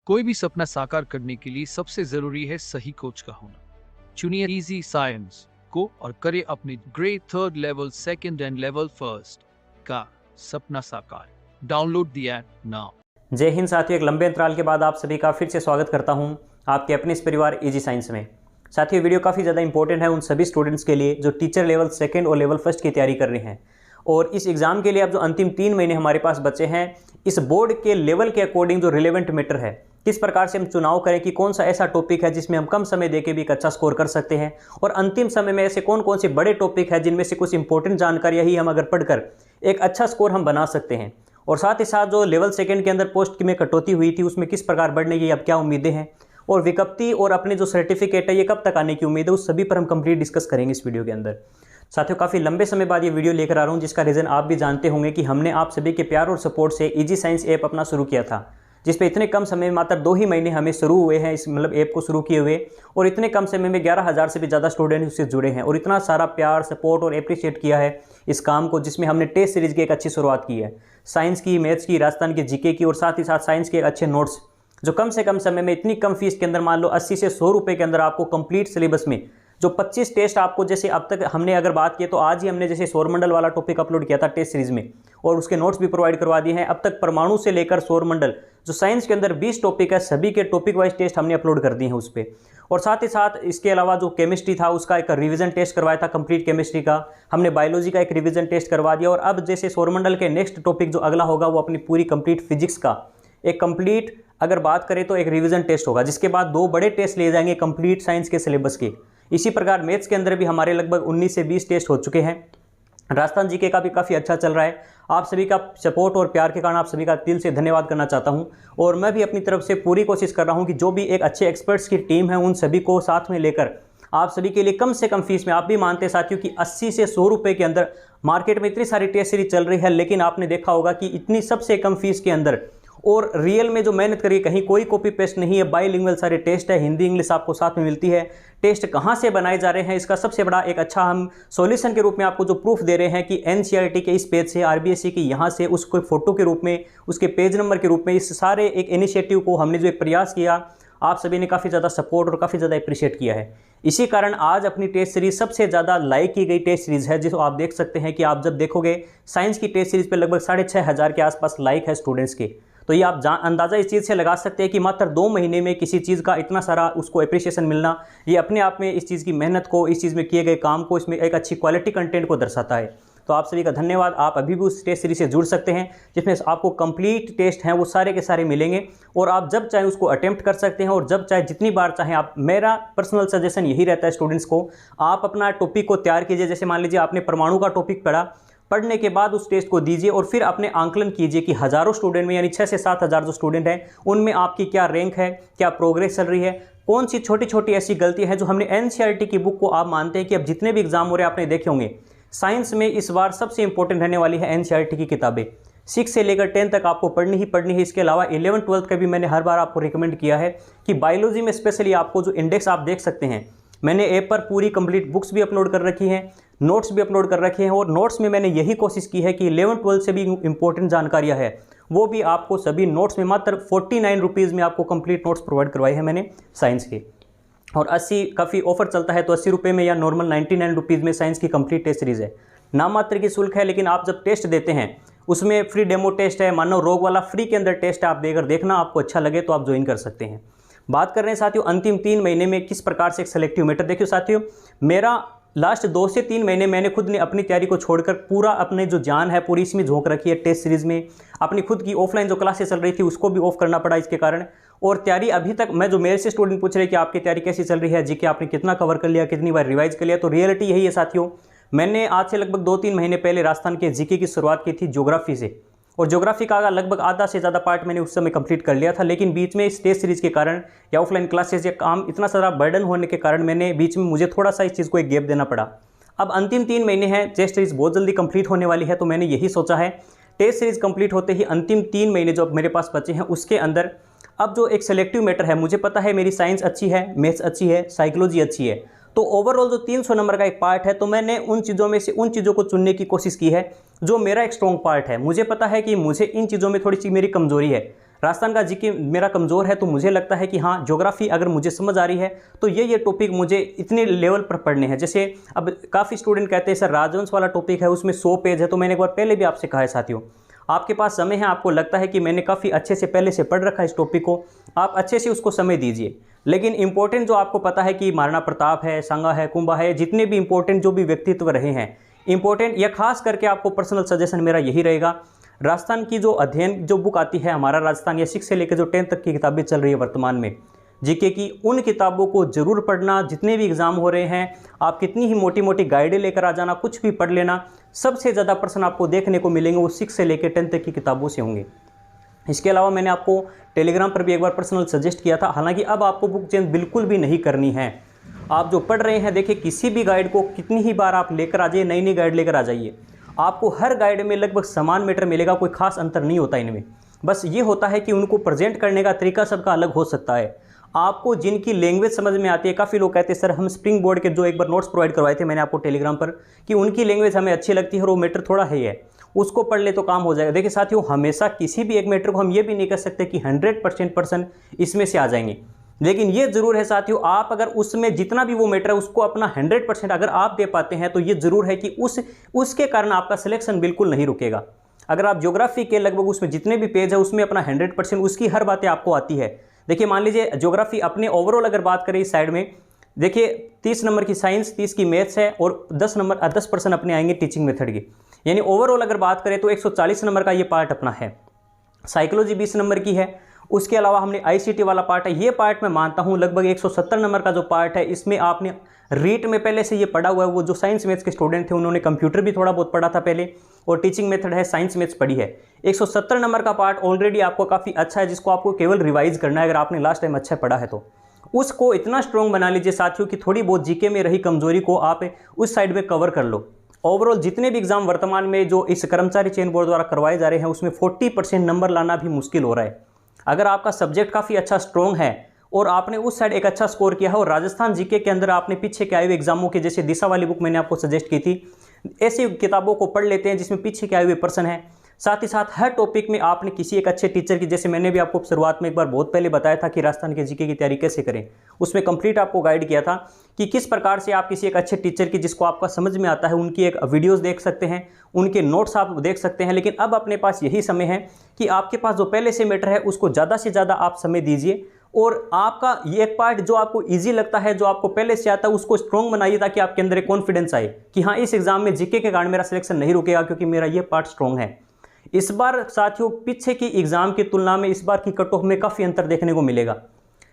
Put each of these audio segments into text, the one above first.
कोई भी सपना साकार करने के लिए सबसे जरूरी है सही कोच का होना। चुनिए इजी साइंस को और करे अपने grade 3rd level 2nd and level 1st का सपना साकार। Download the app now. जय हिंद साथियों, एक लंबे अंतराल के बाद आप सभी का फिर से स्वागत करता हूं आपके अपने इस परिवार इजी साइंस में। साथियों, वीडियो काफ़ी ज़्यादा इंपॉर्टेंट है उन सभी स्टूडेंट्स के लिए जो टीचर लेवल 2nd और लेवल 1st की तैयारी कर रहे हैं। और इस एग्ज़ाम के लिए अब जो अंतिम 3 महीने हमारे पास बचे हैं, इस बोर्ड के लेवल के अकॉर्डिंग जो रिलेवेंट मैटर है, किस प्रकार से हम चुनाव करें कि कौन सा ऐसा टॉपिक है जिसमें हम कम समय देके भी एक अच्छा स्कोर कर सकते हैं, और अंतिम समय में ऐसे कौन कौन से बड़े टॉपिक है जिनमें से कुछ इंपॉर्टेंट जानकारियाँ ही हम अगर पढ़कर एक अच्छा स्कोर हम बना सकते हैं। और साथ ही साथ जो लेवल 2nd के अंदर पोस्ट में कटौती हुई थी उसमें किस प्रकार बढ़ने की अब क्या उम्मीदें हैं, और विज्ञप्ति और अपने जो सर्टिफिकेट है ये कब तक आने की उम्मीद है, उस सभी पर हम कंप्लीट डिस्कस करेंगे इस वीडियो के अंदर। साथियों, काफ़ी लंबे समय बाद ये वीडियो लेकर आ रहा हूँ, जिसका रीज़न आप भी जानते होंगे कि हमने आप सभी के प्यार और सपोर्ट से इजी साइंस ऐप अपना शुरू किया था, जिस पे इतने कम समय में मात्र 2 ही महीने हमें शुरू हुए हैं इस ऐप को शुरू किए हुए, और इतने कम समय में 11,000 से भी ज़्यादा स्टूडेंट उससे जुड़े हैं, और इतना सारा प्यार सपोर्ट और अप्रिशिएट किया है इस काम को, जिसमें हमने टेस्ट सीरीज़ की एक अच्छी शुरुआत की है, साइंस की, मैथ्स की, राजस्थान के जीके की, और साथ ही साथ साइंस के अच्छे नोट्स जो कम से कम समय में इतनी कम फीस के अंदर, मान लो 80 से 100 रुपये के अंदर आपको कंप्लीट सिलेबस में जो 25 टेस्ट आपको, जैसे अब तक हमने अगर बात की तो आज ही हमने जैसे सौरमंडल वाला टॉपिक अपलोड किया था टेस्ट सीरीज में, और उसके नोट्स भी प्रोवाइड करवा दिए हैं। अब तक परमाणु से लेकर सौरमंडल जो साइंस के अंदर 20 टॉपिक है, सभी के टॉपिक वाइज टेस्ट हमने अपलोड कर दिए हैं उस पर। और साथ ही साथ इसके अलावा जो केमिस्ट्री था उसका एक रिवीजन टेस्ट करवाया था, कंप्लीट केमिस्ट्री का हमने, बायोलॉजी का एक रिवीजन टेस्ट करवा दिया, और अब जैसे सौरमंडल के नेक्स्ट टॉपिक जो अगला होगा वो अपनी पूरी कंप्लीट फिजिक्स का एक कंप्लीट अगर बात करें तो एक रिवीजन टेस्ट होगा, जिसके बाद 2 बड़े टेस्ट लिए जाएंगे कंप्लीट साइंस के सिलेबस के। इसी प्रकार मैथ्स के अंदर भी हमारे लगभग 19 से 20 टेस्ट हो चुके हैं। राजस्थान जीके का भी काफ़ी अच्छा चल रहा है। आप सभी का सपोर्ट और प्यार के कारण आप सभी का दिल से धन्यवाद करना चाहता हूं, और मैं भी अपनी तरफ से पूरी कोशिश कर रहा हूं कि जो भी एक अच्छे एक्सपर्ट्स की टीम है उन सभी को साथ में लेकर आप सभी के लिए कम से कम फीस में, आप भी मानते हैं साथियों कि 80 से 100 रुपये के अंदर मार्केट में इतनी सारी टेस्ट सीरीज चल रही है, लेकिन आपने देखा होगा कि इतनी सबसे कम फीस के अंदर और रियल में जो मेहनत करिए, कहीं कोई कॉपी पेस्ट नहीं है, बाइलिंगुअल सारे टेस्ट है, हिंदी इंग्लिश आपको साथ में मिलती है। टेस्ट कहाँ से बनाए जा रहे हैं इसका सबसे बड़ा एक अच्छा हम सॉल्यूशन के रूप में आपको जो प्रूफ दे रहे हैं कि एनसीईआरटी के इस पेज से, आरबीएसई के यहाँ से, उसको फोटो के रूप में, उसके पेज नंबर के रूप में, इस सारे एक इनिशिएटिव को हमने जो एक प्रयास किया, आप सभी ने काफ़ी ज़्यादा सपोर्ट और काफ़ी ज़्यादा अप्रिशिएट किया है। इसी कारण आज अपनी टेस्ट सीरीज सबसे ज़्यादा लाइक की गई टेस्ट सीरीज है, जिसको आप देख सकते हैं कि आप जब देखोगे साइंस की टेस्ट सीरीज पर लगभग 6,500 के आसपास लाइक है स्टूडेंट्स के। तो ये आप अंदाज़ा इस चीज़ से लगा सकते हैं कि मात्र 2 महीने में किसी चीज़ का इतना सारा उसको अप्रिशिएशन मिलना, ये अपने आप में इस चीज़ की मेहनत को, इस चीज़ में किए गए काम को, इसमें एक अच्छी क्वालिटी कंटेंट को दर्शाता है। तो आप सभी का धन्यवाद। आप अभी भी उस टेस्ट सीरीज से जुड़ सकते हैं, जिसमें आपको कंप्लीट टेस्ट हैं वो सारे के सारे मिलेंगे, और आप जब चाहे उसको अटेम्प्ट कर सकते हैं, और जब चाहे जितनी बार चाहें आप। मेरा पर्सनल सजेशन यही रहता है स्टूडेंट्स को, आप अपना टॉपिक को तैयार कीजिए। जैसे मान लीजिए आपने परमाणु का टॉपिक पढ़ा, पढ़ने के बाद उस टेस्ट को दीजिए, और फिर अपने आंकलन कीजिए कि हज़ारों स्टूडेंट में, यानी 6 से 7 हज़ार जो स्टूडेंट हैं उनमें आपकी क्या रैंक है, क्या प्रोग्रेस चल रही है, कौन सी छोटी छोटी ऐसी गलतियां हैं जो हमने एनसीईआरटी की बुक को, आप मानते हैं कि अब जितने भी एग्जाम हो रहे हैं आपने देखे होंगे, साइंस में इस बार सबसे इंपॉर्टेंट रहने वाली है एनसीईआरटी की किताबें। 6 से लेकर 10 तक आपको पढ़नी ही पढ़नी है। इसके अलावा 11-12 का भी मैंने हर बार आपको रिकमेंड किया है कि बायोलॉजी में स्पेशली आपको जो इंडेक्स आप देख सकते हैं, मैंने ऐप पर पूरी कंप्लीट बुक्स भी अपलोड कर रखी हैं, नोट्स भी अपलोड कर रखे हैं, और नोट्स में मैंने यही कोशिश की है कि 11-12 से भी इंपॉर्टेंट जानकारियां है वो भी आपको सभी नोट्स में मात्र 49 रुपीज़ में आपको कंप्लीट नोट्स प्रोवाइड करवाए हैं मैंने साइंस के। और 80 काफ़ी ऑफर चलता है तो 80 रुपये में, या नॉर्मल 99 रुपीज़ में साइंस की कंप्लीट टेस्ट सीरीज़ है। नाम मात्र की शुल्क है, लेकिन आप जब टेस्ट देते हैं उसमें फ्री डेमो टेस्ट है, मानव रोग वाला फ्री के अंदर टेस्ट है, आप देकर देखना, आपको अच्छा लगे तो आप ज्वाइन कर सकते हैं। बात कर रहे हैं साथियों अंतिम 3 महीने में किस प्रकार से एक सेलेक्टिव मैटर। देखियो साथियों, मेरा लास्ट 2 से 3 महीने मैंने खुद ने अपनी तैयारी को छोड़कर पूरा अपने जो जान है पूरी इसमें झोंक रखी है टेस्ट सीरीज में। अपनी खुद की ऑफलाइन जो क्लासेस चल रही थी उसको भी ऑफ करना पड़ा इसके कारण, और तैयारी अभी तक मैं जो मेरे से स्टूडेंट पूछ रहे हैं कि आपकी तैयारी कैसी चल रही है, जीके आपने कितना कवर कर लिया, कितनी बार रिवाइज कर लिया, तो रियलिटी यही है साथियों। मैंने आज से लगभग 2-3 महीने पहले राजस्थान के जीके की शुरुआत की थी ज्योग्राफी से, और ज्योग्राफी का लगभग आधा से ज़्यादा पार्ट मैंने उस समय कंप्लीट कर लिया था, लेकिन बीच में इस टेस्ट सीरीज के कारण या ऑफलाइन क्लासेस या काम इतना सारा बर्डन होने के कारण मैंने बीच में मुझे थोड़ा सा इस चीज़ को एक गैप देना पड़ा। अब अंतिम 3 महीने हैं, टेस्ट सीरीज बहुत जल्दी कंप्लीट होने वाली है, तो मैंने यही सोचा है टेस्ट सीरीज कंप्लीट होते ही अंतिम 3 महीने जो अब मेरे पास बचे हैं उसके अंदर अब जो एक सेलेक्टिव मैटर है, मुझे पता है मेरी साइंस अच्छी है, मैथ्स अच्छी है, साइकोलॉजी अच्छी है, तो ओवरऑल जो 300 नंबर का एक पार्ट है, तो मैंने उन चीज़ों में से उन चीज़ों को चुनने की कोशिश की है जो मेरा एक स्ट्रॉन्ग पार्ट है। मुझे पता है कि मुझे इन चीज़ों में थोड़ी सी मेरी कमजोरी है, राजस्थान का जीके मेरा कमज़ोर है, तो मुझे लगता है कि हाँ ज्योग्राफी अगर मुझे समझ आ रही है तो ये टॉपिक मुझे इतने लेवल पर पढ़ने हैं। जैसे अब काफ़ी स्टूडेंट कहते हैं सर राजवंश वाला टॉपिक है, उसमें 100 पेज है। तो मैंने एक बार पहले भी आपसे कहा है साथियों, आपके पास समय है, आपको लगता है कि मैंने काफ़ी अच्छे से पहले से पढ़ रखा है इस टॉपिक को, आप अच्छे से उसको समय दीजिए। लेकिन इंपॉर्टेंट जो आपको पता है कि महाराणा प्रताप है, संगा है, कुंभा है, जितने भी इंपॉर्टेंट जो भी व्यक्तित्व रहे हैं इंपॉर्टेंट, या खास करके आपको पर्सनल सजेशन मेरा यही रहेगा, राजस्थान की जो अध्ययन जो बुक आती है हमारा राजस्थान, या 6 से लेकर जो 10 तक की किताबें चल रही है वर्तमान में जीके की, उन किताबों को जरूर पढ़ना। जितने भी एग्जाम हो रहे हैं आप कितनी ही मोटी मोटी गाइडें लेकर आ जाना, कुछ भी पढ़ लेना, सबसे ज़्यादा प्रश्न आपको देखने को मिलेंगे वो 6 से लेकर 10 तक की किताबों से होंगे। इसके अलावा मैंने आपको टेलीग्राम पर भी एक बार पर्सनल सजेस्ट किया था, हालांकि अब आपको बुक चेंज बिल्कुल भी नहीं करनी है। आप जो पढ़ रहे हैं देखिए, किसी भी गाइड को कितनी ही बार आप लेकर आ जाइए, नई नई गाइड लेकर आ जाइए, आपको हर गाइड में लगभग समान मैटर मिलेगा, कोई खास अंतर नहीं होता इनमें। बस ये होता है कि उनको प्रेजेंट करने का तरीका सबका अलग हो सकता है। आपको जिनकी लैंग्वेज समझ में आती है, काफ़ी लोग कहते हैं सर हम स्प्रिंग बोर्ड के जो एक बार नोट्स प्रोवाइड करवाए थे मैंने आपको टेलीग्राम पर, कि उनकी लैंग्वेज हमें अच्छी लगती है और वो मैटर थोड़ा है उसको पढ़ ले तो काम हो जाएगा। देखिए साथियों, हमेशा किसी भी एक मैटर को हम ये भी नहीं कह सकते कि 100% पर्सन इसमें से आ जाएंगे, लेकिन ये जरूर है साथियों, आप अगर उसमें जितना भी वो मैटर है उसको अपना 100% अगर आप दे पाते हैं तो ये जरूर है कि उसके कारण आपका सिलेक्शन बिल्कुल नहीं रुकेगा। अगर आप ज्योग्राफी के लगभग उसमें जितने भी पेज है उसमें अपना 100% उसकी हर बातें आपको आती है। देखिए मान लीजिए ज्योग्राफी अपने ओवरऑल अगर बात करें इस साइड में, देखिए 30 नंबर की साइंस, 30 की मैथ्स है और 10% अपने आएंगे टीचिंग मेथड की, यानी ओवरऑल अगर बात करें तो 140 नंबर का ये पार्ट अपना है। साइकोलॉजी 20 नंबर की है, उसके अलावा हमने आईसीटी वाला पार्ट है, ये पार्ट मैं मानता हूँ लगभग 170 नंबर का जो पार्ट है, इसमें आपने रीट में पहले से ये पढ़ा हुआ है। वो जो साइंस मैथ्स के स्टूडेंट थे उन्होंने कंप्यूटर भी थोड़ा बहुत पढ़ा था पहले, और टीचिंग मेथड है, साइंस मैथ्स पढ़ी है। 170 नंबर का पार्ट ऑलरेडी आपको काफ़ी अच्छा है, जिसको आपको केवल रिवाइज करना है। अगर आपने लास्ट टाइम अच्छा पढ़ा है तो उसको इतना स्ट्रॉन्ग बना लीजिए साथियों कि थोड़ी बहुत जीके में रही कमजोरी को आप उस साइड में कवर कर लो। ओवरऑल जितने भी एग्जाम वर्तमान में जो इस कर्मचारी चयन बोर्ड द्वारा करवाए जा रहे हैं उसमें 40% नंबर लाना भी मुश्किल हो रहा है। अगर आपका सब्जेक्ट काफ़ी अच्छा स्ट्रॉन्ग है और आपने उस साइड एक अच्छा स्कोर किया है, और राजस्थान जीके के अंदर आपने पीछे के आए हुए एग्जामों के, जैसे दिशा वाली बुक मैंने आपको सजेस्ट की थी, ऐसी किताबों को पढ़ लेते हैं जिसमें पीछे के आए हुए पर्सन है। साथ ही साथ हर टॉपिक में आपने किसी एक अच्छे टीचर की, जैसे मैंने भी आपको शुरुआत में एक बार बहुत पहले बताया था कि राजस्थान के जीके की तैयारी कैसे करें, उसमें कंप्लीट आपको गाइड किया था कि किस प्रकार से आप किसी एक अच्छे टीचर की जिसको आपका समझ में आता है उनकी एक वीडियोस देख सकते हैं, उनके नोट्स आप देख सकते हैं। लेकिन अब अपने पास यही समय है कि आपके पास जो पहले से मैटर है उसको ज़्यादा से ज़्यादा आप समय दीजिए, और आपका ये एक पार्ट जो आपको ईजी लगता है, जो आपको पहले से आता है, उसको स्ट्रॉन्ग बनाइए ताकि आपके अंदर एक कॉन्फिडेंस आए कि हाँ इस एग्जाम में जीके के कारण मेरा सिलेक्शन नहीं रुकेगा क्योंकि मेरा ये पार्ट स्ट्रॉन्ग है। इस बार साथियों पीछे की एग्जाम की तुलना में इस बार की कट ऑफ में काफ़ी अंतर देखने को मिलेगा,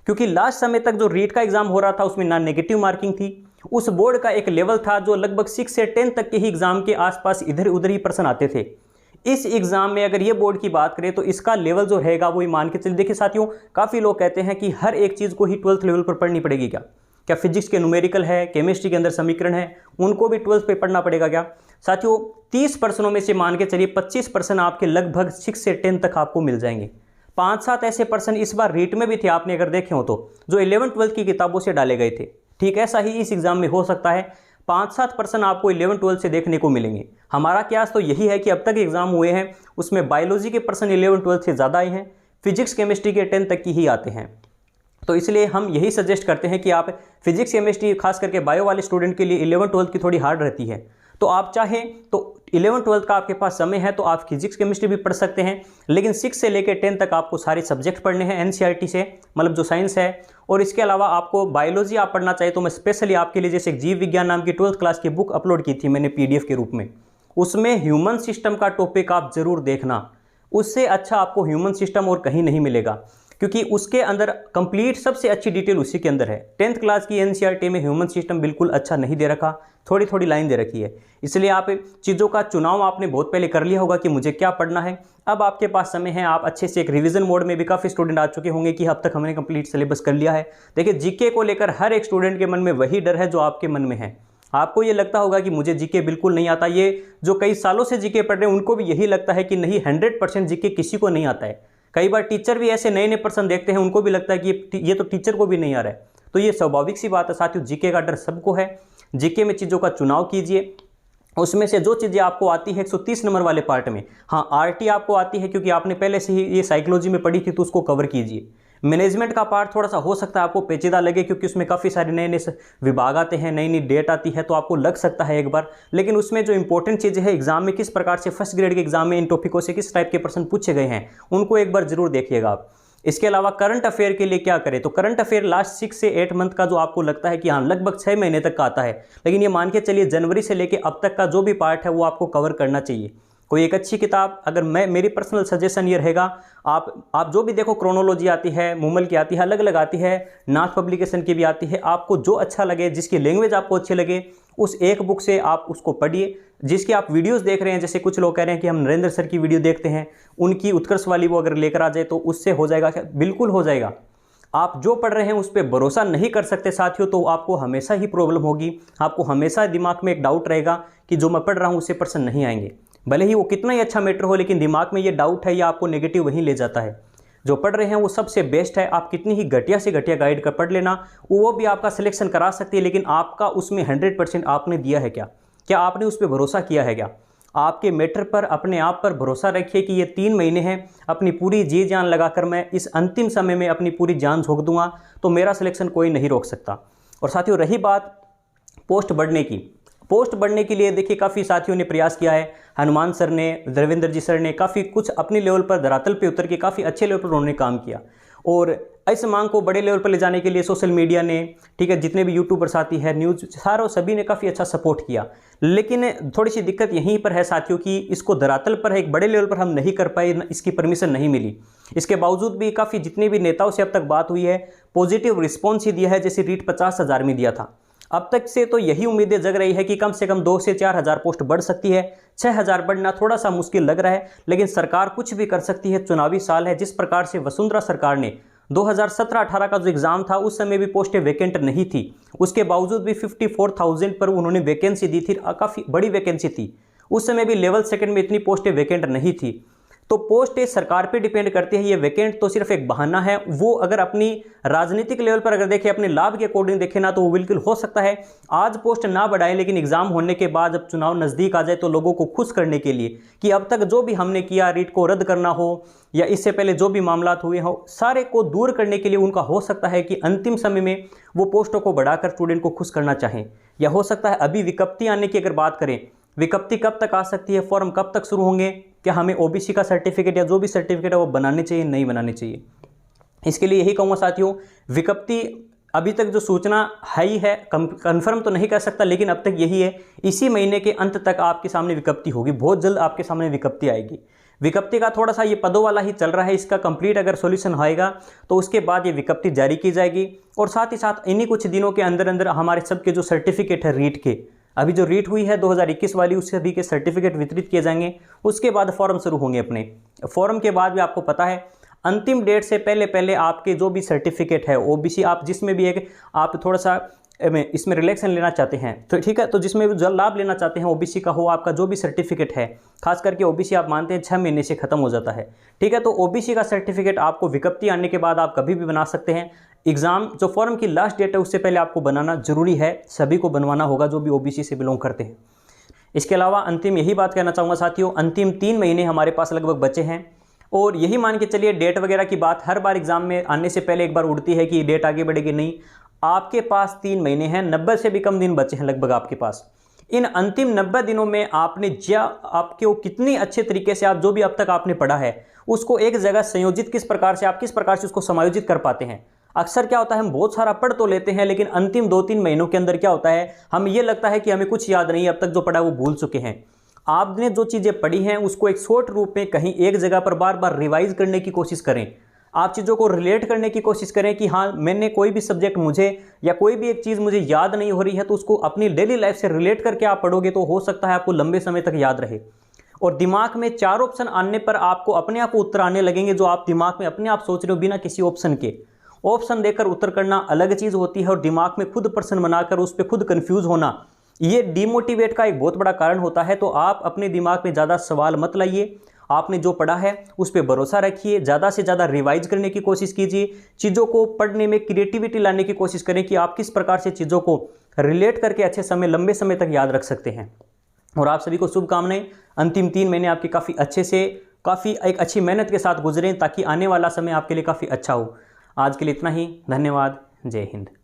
क्योंकि लास्ट समय तक जो रीट का एग्जाम हो रहा था उसमें ना नेगेटिव मार्किंग थी, उस बोर्ड का एक लेवल था जो लगभग 6 से 10 तक के ही एग्जाम के आसपास इधर उधर ही प्रश्न आते थे। इस एग्जाम में अगर ये बोर्ड की बात करें तो इसका लेवल जो रहेगा वही मान के चलिए। देखिए साथियों, काफ़ी लोग कहते हैं कि हर एक चीज़ को ही 12th लेवल पर पढ़नी पड़ेगी क्या फिजिक्स के न्यूमेरिकल है, केमिस्ट्री के अंदर समीकरण है, उनको भी 12th पे पढ़ना पड़ेगा क्या? साथियों 30 प्रश्नों में से मान के चलिए 25 प्रश्न आपके लगभग 6 से 10 तक आपको मिल जाएंगे। 5-7 ऐसे प्रश्न इस बार रीट में भी थे, आपने अगर देखे हो तो, जो 11th-12th की किताबों से डाले गए थे। ठीक ऐसा ही इस एग्जाम में हो सकता है, 5-7 प्रश्न आपको 11th-12th से देखने को मिलेंगे। हमारा क्यास तो यही है कि अब तक एग्जाम हुए हैं उसमें बायोलॉजी के प्रश्न 11th-12th से ज़्यादा आए हैं, फिजिक्स केमिस्ट्री के 10 तक की ही आते हैं। तो इसलिए हम यही सजेस्ट करते हैं कि आप फिजिक्स केमिस्ट्री खास करके बायो वाले स्टूडेंट के लिए 11th-12th की थोड़ी हार्ड रहती है, तो आप चाहें तो 11th-12th का आपके पास समय है तो आप फिजिक्स केमिस्ट्री भी पढ़ सकते हैं, लेकिन 6 से लेकर 10 तक आपको सारे सब्जेक्ट पढ़ने हैं एनसीईआरटी से, मतलब जो साइंस है। और इसके अलावा आपको बायोलॉजी आप पढ़ना चाहिए तो मैं स्पेशली आपके लिए जैसे जीव विज्ञान नाम की 12th क्लास की बुक अपलोड की थी मैंने PDF के रूप में, उसमें ह्यूमन सिस्टम का टॉपिक आप जरूर देखना। उससे अच्छा आपको ह्यूमन सिस्टम और कहीं नहीं मिलेगा, क्योंकि उसके अंदर कंप्लीट सबसे अच्छी डिटेल उसी के अंदर है। 10th क्लास की एनसीईआरटी में ह्यूमन सिस्टम बिल्कुल अच्छा नहीं दे रखा, थोड़ी थोड़ी लाइन दे रखी है। इसलिए आप चीज़ों का चुनाव आपने बहुत पहले कर लिया होगा कि मुझे क्या पढ़ना है। अब आपके पास समय है, आप अच्छे से एक रिवीजन मोड में भी काफ़ी स्टूडेंट आ चुके होंगे कि अब तक हमने कंप्लीट सिलेबस कर लिया है। देखिए जीके को लेकर हर एक स्टूडेंट के मन में वही डर है जो आपके मन में है। आपको ये लगता होगा कि मुझे जीके बिल्कुल नहीं आता, ये जो कई सालों से जीके पढ़ रहे हैं उनको भी यही लगता है कि नहीं 100% जीके किसी को नहीं आता है। कई बार टीचर भी ऐसे नए नए पर्सन देखते हैं, उनको भी लगता है कि ये तो टीचर को भी नहीं आ रहा है। तो ये स्वाभाविक सी बात है साथियों, जीके का डर सबको है। जीके में चीज़ों का चुनाव कीजिए, उसमें से जो चीज़ें आपको आती है 130 नंबर वाले पार्ट में, हाँ आरटी आपको आती है क्योंकि आपने पहले से ही ये साइकोलॉजी में पढ़ी थी, तो उसको कवर कीजिए। मैनेजमेंट का पार्ट थोड़ा सा हो सकता है आपको पेचीदा लगे क्योंकि उसमें काफ़ी सारे नए नए विभाग आते हैं, नई नई डेट आती है, तो आपको लग सकता है एक बार, लेकिन उसमें जो इंपॉर्टेंट चीज़ें हैं एग्जाम में किस प्रकार से फर्स्ट ग्रेड के एग्जाम में इन टॉपिकों से किस टाइप के प्रश्न पूछे गए हैं, उनको एक बार जरूर देखिएगा आप। इसके अलावा करंट अफेयर के लिए क्या करें, तो करंट अफेयर लास्ट 6 से 8 मंथ का जो आपको लगता है कि हाँ लगभग 6 महीने तक का आता है, लेकिन ये मान के चलिए जनवरी से लेके अब तक का जो भी पार्ट है वो आपको कवर करना चाहिए। कोई एक अच्छी किताब, अगर मेरी पर्सनल सजेशन ये रहेगा, आप जो भी देखो, क्रोनोलॉजी आती है, मूमल की आती है, अलग अलग आती है, नाथ पब्लिकेशन की भी आती है, आपको जो अच्छा लगे, जिसकी लैंग्वेज आपको अच्छी लगे, उस एक बुक से आप उसको पढ़िए। जिसकी आप वीडियोस देख रहे हैं, जैसे कुछ लोग कह रहे हैं कि हम नरेंद्र सर की वीडियो देखते हैं, उनकी उत्कर्ष वाली वो अगर लेकर आ जाए तो उससे हो जाएगा क्या? बिल्कुल हो जाएगा। आप जो पढ़ रहे हैं उस पर भरोसा नहीं कर सकते साथियों, तो आपको हमेशा ही प्रॉब्लम होगी, आपको हमेशा दिमाग में एक डाउट रहेगा कि जो मैं पढ़ रहा हूँ उससे प्रश्न नहीं आएंगे, भले ही वो कितना ही अच्छा मैटर हो, लेकिन दिमाग में ये डाउट है, या आपको नेगेटिव वहीं ले जाता है। जो पढ़ रहे हैं वो सबसे बेस्ट है, आप कितनी ही घटिया से घटिया गाइड कर पढ़ लेना, वो भी आपका सिलेक्शन करा सकती है, लेकिन आपका उसमें 100% आपने दिया है क्या आपने उस पर भरोसा किया है क्या? आपके मैटर पर, अपने आप पर भरोसा रखिए कि ये 3 महीने हैं, अपनी पूरी जी जान लगाकर मैं इस अंतिम समय में अपनी पूरी जान झोंक दूंगा, तो मेरा सिलेक्शन कोई नहीं रोक सकता। और साथियों रही बात पोस्ट बढ़ने की, पोस्ट बढ़ने के लिए देखिए काफ़ी साथियों ने प्रयास किया है, हनुमान सर ने, देवेंद्र जी सर ने काफ़ी कुछ अपनी लेवल पर धरातल पे उतर के काफ़ी अच्छे लेवल पर उन्होंने काम किया, और इस मांग को बड़े लेवल पर ले जाने के लिए सोशल मीडिया ने, ठीक है, जितने भी यूट्यूबर्स आती है, न्यूज़, सारों सभी ने काफ़ी अच्छा सपोर्ट किया। लेकिन थोड़ी सी दिक्कत यहीं पर है साथियों कि इसको धरातल पर है, एक बड़े लेवल पर हम नहीं कर पाए, इसकी परमिशन नहीं मिली। इसके बावजूद भी काफ़ी जितने भी नेताओं से अब तक बात हुई है, पॉजिटिव रिस्पॉन्स ही दिया है, जैसे रीट 50,000 में दिया था। अब तक से तो यही उम्मीदें जग रही है कि कम से कम 2 से 4 हज़ार पोस्ट बढ़ सकती है। 6,000 बढ़ना थोड़ा सा मुश्किल लग रहा है, लेकिन सरकार कुछ भी कर सकती है, चुनावी साल है। जिस प्रकार से वसुंधरा सरकार ने 2017-18 का जो एग्ज़ाम था उस समय भी पोस्टें वैकेंट नहीं थी, उसके बावजूद भी 54,000 पर उन्होंने वैकेंसी दी थी, काफ़ी बड़ी वैकेंसी थी। उस समय भी लेवल सेकंड में इतनी पोस्टें वैकेंट नहीं थी। तो पोस्ट सरकार पे डिपेंड करती है, ये वैकेंट तो सिर्फ एक बहाना है। वो अगर अपनी राजनीतिक लेवल पर अगर देखें, अपने लाभ के अकॉर्डिंग देखें ना, तो वो बिल्कुल हो सकता है आज पोस्ट ना बढ़ाए, लेकिन एग्जाम होने के बाद जब चुनाव नज़दीक आ जाए तो लोगों को खुश करने के लिए कि अब तक जो भी हमने किया, रीट को रद्द करना हो या इससे पहले जो भी मामला हुए हो, सारे को दूर करने के लिए उनका हो सकता है कि अंतिम समय में वो पोस्टों को बढ़ाकर स्टूडेंट को खुश करना चाहें। या हो सकता है अभी विज्ञप्ति आने की अगर बात करें, विज्ञप्ति कब तक आ सकती है, फॉर्म कब तक शुरू होंगे, क्या हमें ओबीसी का सर्टिफिकेट या जो भी सर्टिफिकेट है वो बनाने चाहिए, नहीं बनाने चाहिए? इसके लिए यही कहूँगा साथियों, विज्ञप्ति अभी तक जो सूचना है ही है, कंफर्म तो नहीं कर सकता, लेकिन अब तक यही है, इसी महीने के अंत तक आपके सामने विज्ञप्ति होगी, बहुत जल्द आपके सामने विज्ञप्ति आएगी। विज्ञप्ति का थोड़ा सा ये पदों वाला ही चल रहा है, इसका कंप्लीट अगर सॉल्यूशन होएगा तो उसके बाद ये विज्ञप्ति जारी की जाएगी। और साथ ही साथ इन्हीं कुछ दिनों के अंदर अंदर हमारे सबके जो सर्टिफिकेट है रीट के, अभी जो रीट हुई है 2021 वाली, उससे सभी के सर्टिफिकेट वितरित किए जाएंगे। उसके बाद फॉर्म शुरू होंगे अपने, फॉर्म के बाद भी आपको पता है अंतिम डेट से पहले पहले आपके जो भी सर्टिफिकेट है, ओबीसी आप जिसमें भी एक आप थोड़ा सा इसमें रिलेक्शन लेना चाहते हैं तो ठीक है, तो जिसमें भी लाभ लेना चाहते हैं ओबीसी का हो, आपका जो भी सर्टिफिकेट है, खास करके ओबीसी आप मानते हैं 6 महीने से खत्म हो जाता है, ठीक है, तो ओबीसी का सर्टिफिकेट आपको विज्ञप्ति आने के बाद आप कभी भी बना सकते हैं। एग्ज़ाम जो फॉर्म की लास्ट डेट है उससे पहले आपको बनाना जरूरी है, सभी को बनवाना होगा जो भी ओबीसी से बिलोंग करते हैं। इसके अलावा अंतिम यही बात कहना चाहूँगा साथियों, अंतिम 3 महीने हमारे पास लगभग बचे हैं, और यही मान के चलिए डेट वगैरह की बात हर बार एग्जाम में आने से पहले एक बार उड़ती है कि डेट आगे बढ़ेगी, नहीं, आपके पास 3 महीने हैं, 90 से भी कम दिन बचे हैं लगभग आपके पास। इन अंतिम 90 दिनों में आपने आपके वो कितनी अच्छे तरीके से आप जो भी अब तक आपने पढ़ा है उसको एक जगह संयोजित किस प्रकार से उसको समायोजित कर पाते हैं। अक्सर क्या होता है, हम बहुत सारा पढ़ तो लेते हैं, लेकिन अंतिम 2-3 महीनों के अंदर क्या होता है, हम ये लगता है कि हमें कुछ याद नहीं, अब तक जो पढ़ा वो भूल चुके हैं। आपने जो चीज़ें पढ़ी हैं उसको एक शॉर्ट रूप में कहीं एक जगह पर बार बार रिवाइज करने की कोशिश करें, आप चीज़ों को रिलेट करने की कोशिश करें कि हाँ मैंने कोई भी सब्जेक्ट मुझे या कोई भी एक चीज़ मुझे याद नहीं हो रही है, तो उसको अपनी डेली लाइफ से रिलेट करके आप पढ़ोगे तो हो सकता है आपको लंबे समय तक याद रहे। और दिमाग में 4 ऑप्शन आने पर आपको अपने आप उत्तर आने लगेंगे, जो आप दिमाग में अपने आप सोच रहे हो बिना किसी ऑप्शन के। ऑप्शन देकर उत्तर करना अलग चीज़ होती है, और दिमाग में खुद प्रश्न बनाकर उस पर खुद कन्फ्यूज़ होना, ये डिमोटिवेट का एक बहुत बड़ा कारण होता है। तो आप अपने दिमाग में ज़्यादा सवाल मत लाइए, आपने जो पढ़ा है उस पर भरोसा रखिए, ज़्यादा से ज़्यादा रिवाइज करने की कोशिश कीजिए, चीज़ों को पढ़ने में क्रिएटिविटी लाने की कोशिश करें कि आप किस प्रकार से चीज़ों को रिलेट करके अच्छे समय लंबे समय तक याद रख सकते हैं। और आप सभी को शुभकामनाएं। अंतिम 3 महीने आपके काफ़ी अच्छे से, काफ़ी एक अच्छी मेहनत के साथ गुजरें, ताकि आने वाला समय आपके लिए काफ़ी अच्छा हो। आज के लिए इतना ही। धन्यवाद। जय हिंद।